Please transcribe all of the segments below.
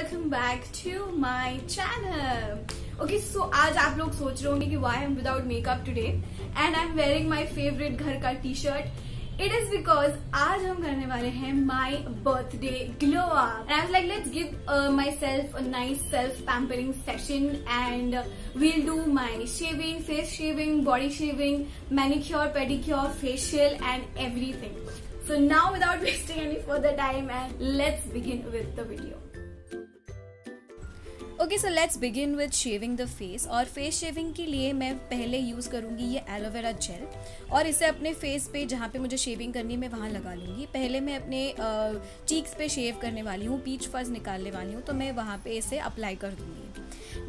welcome back to my channel. Okay, so आज आप लोग सोच रहे होंगे कि why I'm without makeup today and I'm wearing my favorite घर का t-shirt. It is because आज हम करने वाले हैं my birthday glow up. And I was like, let's give myself a nice self pampering session and we'll do my shaving, face shaving, body shaving, manicure, pedicure, facial and everything. So now without wasting any further time and let's begin with the video. Okay so let's begin with shaving the face. और face shaving के लिए मैं पहले use करूँगी ये aloe vera gel और इसे अपने फेस पे जहाँ पे मुझे शेविंग करनी है मैं वहाँ लगा लूँगी। पहले मैं अपने चीक्स पे शेव करने वाली हूँ, पीच फज निकालने वाली हूँ, तो मैं वहाँ पे इसे अप्लाई कर दूँगी।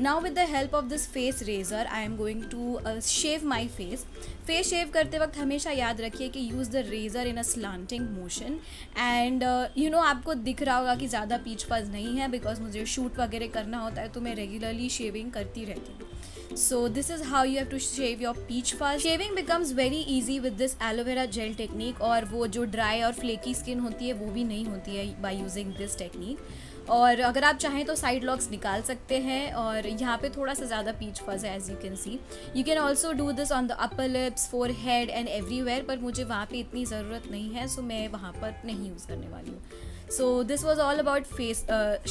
Now with the help of this face razor I am going to shave my face. Face shave करते वक्त हमेशा याद रखिए कि use the razor in a slanting motion and you know आपको दिख रहा होगा कि ज़्यादा पीच फज नहीं है बिकॉज मुझे शूट वगैरह करना होता है तो मैं रेगुलरली शेविंग करती रहती हूँ। So this is how you have to shave your peach fuzz. Shaving becomes very easy with this aloe vera gel technique और वो जो dry और flaky skin होती है वो भी नहीं होती है by using this technique. और अगर आप चाहें तो साइड लॉक्स निकाल सकते हैं और यहाँ पे थोड़ा सा ज़्यादा पीच फज है as you can see. You can also do this on the upper lips, forehead and everywhere, पर मुझे वहाँ पे इतनी ज़रूरत नहीं है सो मैं वहाँ पर नहीं यूज़ करने वाली हूँ। So this was all about face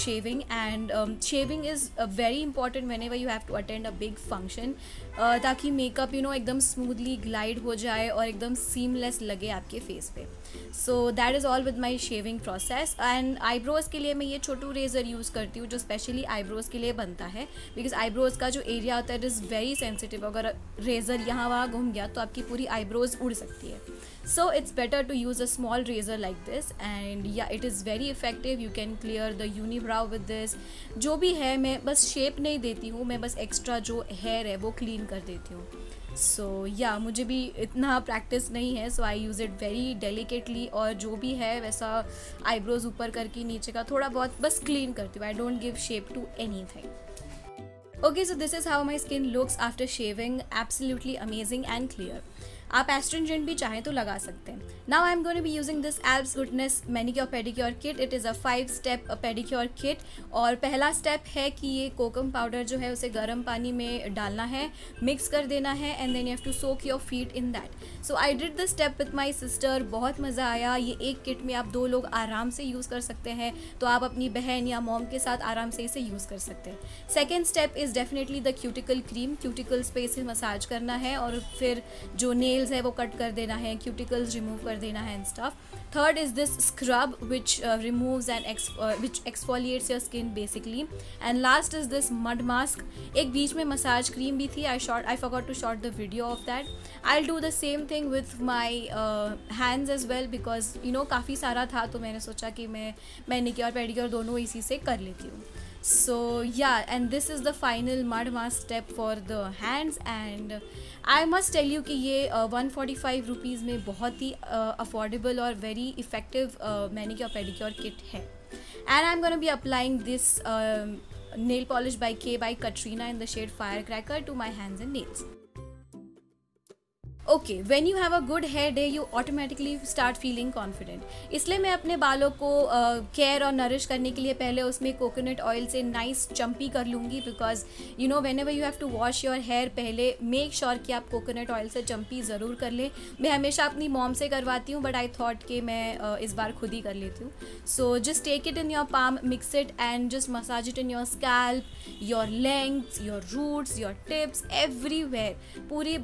shaving and shaving is very important whenever you have to attend a big function ताकि मेकअप एकदम स्मूथली ग्लाइड हो जाए और एकदम सीमलेस लगे आपके फेस पे। So that is all with my shaving process and eyebrows के लिए मैं ये छोटू रेज़र यूज़ करती हूँ जो स्पेशली आईब्रोज़ के लिए बनता है बिकॉज आईब्रोज़ का जो एरिया होता है इट इज़ वेरी सेंसिटिव। अगर रेज़र यहाँ वहाँ घूम गया तो आपकी पूरी आईब्रोज़ उड़ सकती है। So it's better to use a small razor like this and yeah it is very effective. You can clear the unibrow with this. जो भी है मैं बस शेप नहीं देती हूँ, मैं बस एक्स्ट्रा जो हेयर है वो क्लीन कर देती हूँ। सो या मुझे भी इतना प्रैक्टिस नहीं है सो आई यूज़ इट वेरी डेलिकेटली और जो भी है वैसा आईब्रोज ऊपर करके नीचे का थोड़ा बहुत बस क्लीन करती हूँ। I don't give shape to anything. Okay so this is how my skin looks after shaving, absolutely amazing and clear. आप एस्ट्रिंजेंट भी चाहें तो लगा सकते हैं। Now I am going to be using this Alps Goodness manicure pedicure kit. It is a 5 step pedicure kit और पहला step है कि ये कोकम पाउडर जो है उसे गर्म पानी में डालना है, मिक्स कर देना है and then you have to soak your feet in that. So I did this step with my sister, बहुत मज़ा आया। ये एक किट में आप 2 लोग आराम से यूज़ कर सकते हैं, तो आप अपनी बहन या मॉम के साथ आराम से इसे यूज़ कर सकते हैं। Second step is definitely the cuticle cream. Cuticles पे इसे मसाज करना है और फिर जो नेल्स है वो कट कर देना है, क्यूटिकल्स रिमूव कर देना है and stuff. Third is this scrub which removes and which exfoliates your skin basically and last is this mud mask. एक बीच में मसाज क्रीम भी थी, I forgot to shot the video of that. I will do the same thing with my hands as well because काफ़ी सारा था तो मैंने सोचा कि मैं मैनिक्योर पेडिक्योर दोनों इसी से कर लेती हूँ। So yeah, and this is the final mud mask step for the hands and I must tell you कि ये 145 रुपीज़ में बहुत ही affordable और very effective manicure pedicure kit है। And I'm gonna be applying this nail polish by K by Katrina in the shade Firecracker to my hands and nails. Okay when you have a good hair day you automatically start feeling confident. इसलिए मैं अपने बालों को care और nourish करने के लिए पहले उसमें कोकोनट ऑयल से नाइस चम्पी कर लूँगी because whenever you have to wash your hair पहले मेक श्योर कि आप कोकोनट ऑयल से चम्पी ज़रूर कर लें। मैं हमेशा अपनी मॉम से करवाती हूँ बट आई थॉट कि मैं इस बार खुद ही कर लेती हूँ। So just take it in your palm, mix it and just massage it in your scalp, your lengths, your roots, your tips, everywhere.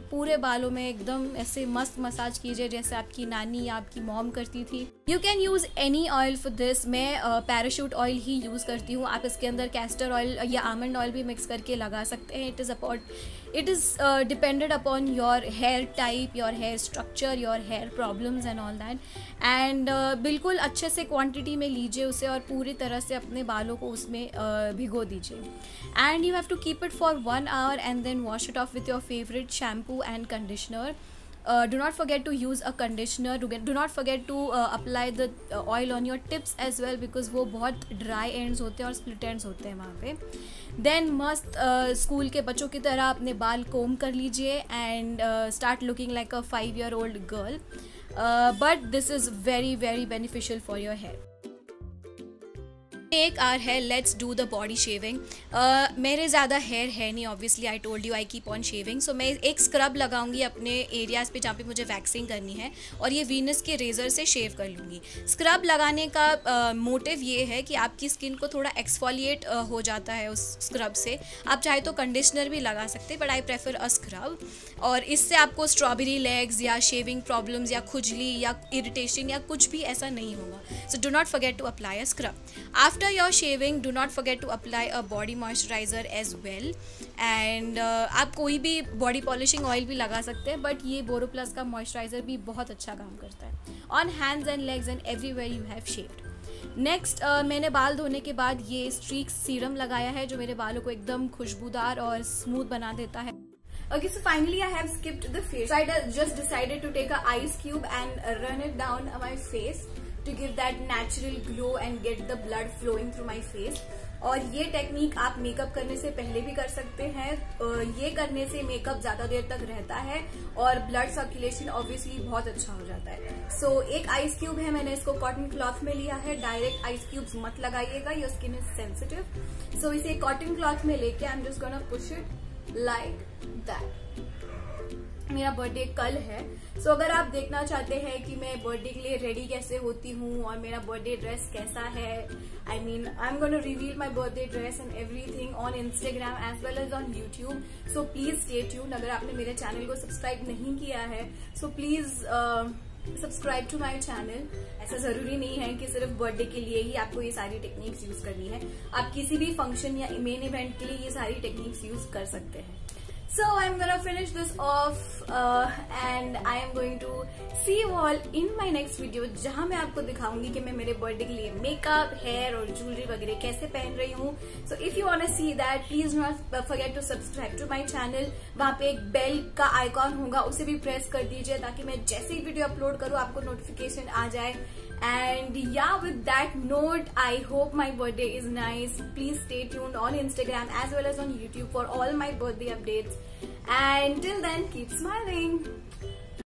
पूरे बालों में एकदम ऐसे मस्त मसाज कीजिए जैसे आपकी नानी या आपकी मॉम करती थी। You can use any oil for this. मैं पैराशूट ऑयल ही यूज़ करती हूँ। आप इसके अंदर कैस्टर ऑयल या आमंड ऑयल भी मिक्स करके लगा सकते हैं। It is depended upon your hair type, your hair structure, your hair problems and all that and बिल्कुल अच्छे से क्वांटिटी में लीजिए उसे और पूरी तरह से अपने बालों को उसमें भिगो दीजिए and you have to keep it for 1 hour and then wash it off with your favourite shampoo and conditioner. Do not forget to use a conditioner. Do not forget to apply the oil on your tips as well because वो बहुत dry ends होते हैं और split ends होते हैं वहाँ पे। Then मस्त स्कूल के बच्चों की तरह अपने बाल comb कर लीजिए and start looking like a 5-year-old girl. But this is very very beneficial for your hair. एक आर है let's do the body shaving. मेरे ज़्यादा हेयर है नहीं, obviously I told you I keep on shaving. So मैं एक scrub लगाऊंगी अपने एरियाज़ पे जहाँ पे मुझे वैक्सिंग करनी है, और ये वीनस के रेज़र से शेव कर लूँगी। स्क्रब लगाने का मोटिव ये है कि आपकी स्किन को थोड़ा एक्सफोलिएट हो जाता है उस स्क्रब से। आप चाहे तो कंडीशनर भी लगा सकते हैं, but I prefer a scrub. और इससे आपको स्ट्रॉबेरी लेग्स या शेविंग प्रॉब्लम्स या खुजली या इरिटेशन या कुछ भी ऐसा नहीं होगा। So do not forget to apply a scrub. After your shaving, do not forget to apply a body moisturizer as well. And आप कोई भी बॉडी पॉलिशिंग ऑयल भी लगा सकते हैं, बट ये बोरोप्लस का मॉइस्चराइज़र भी बहुत अच्छा काम करता है on hands and legs and everywhere you have shaved. Next मैंने बाल धोने के बाद ये स्ट्रीक्स सीरम लगाया है, जो मेरे बालों को एकदम खुशबूदार और स्मूथ बना देता है। Okay, so finally I have skipped the face. So I just decided to take a ice cube and run it down my face to give that natural glow and get the blood flowing through my face. और ये technique आप makeup करने से पहले भी कर सकते हैं। ये करने से मेकअप ज्यादा देर तक रहता है और ब्लड सर्कुलेशन ऑब्वियसली बहुत अच्छा हो जाता है। सो एक आइस क्यूब है, मैंने इसको कॉटन क्लॉथ में लिया है। डायरेक्ट आइस क्यूब्स मत लगाइएगा, योर स्किन इज सेंसिटिव। सो इसे कॉटन क्लॉथ में लेके I am just gonna push it like that. मेरा बर्थडे कल है, सो अगर आप देखना चाहते हैं कि मैं बर्थडे के लिए रेडी कैसे होती हूँ और मेरा बर्थडे ड्रेस कैसा है, I am gonna reveal my birthday dress and everything on Instagram as well as on YouTube. So please stay tuned. अगर आपने मेरे चैनल को सब्सक्राइब नहीं किया है, so please subscribe to my channel. ऐसा जरूरी नहीं है कि सिर्फ बर्थडे के लिए ही आपको ये सारी टेक्निक्स यूज करनी है, आप किसी भी फंक्शन या मेन इवेंट के लिए ये सारी टेक्निक्स यूज कर सकते हैं। So I'm gonna finish this off and I am going to see you all in my next video, जहां मैं आपको दिखाऊंगी कि मैं मेरे बर्थडे के लिए मेकअप, हेयर और ज्वेलरी वगैरह कैसे पहन रही हूँ। So if you wanna see that, please not forget to subscribe to my channel। वहां पे एक बेल का आइकॉन होगा, उसे भी प्रेस कर दीजिए ताकि मैं जैसे ही वीडियो अपलोड करूँ आपको नोटिफिकेशन आ जाए। And yeah, with that note, I hope my birthday is nice. Please stay tuned on Instagram as well as on YouTube for all my birthday updates. And till then, keep smiling.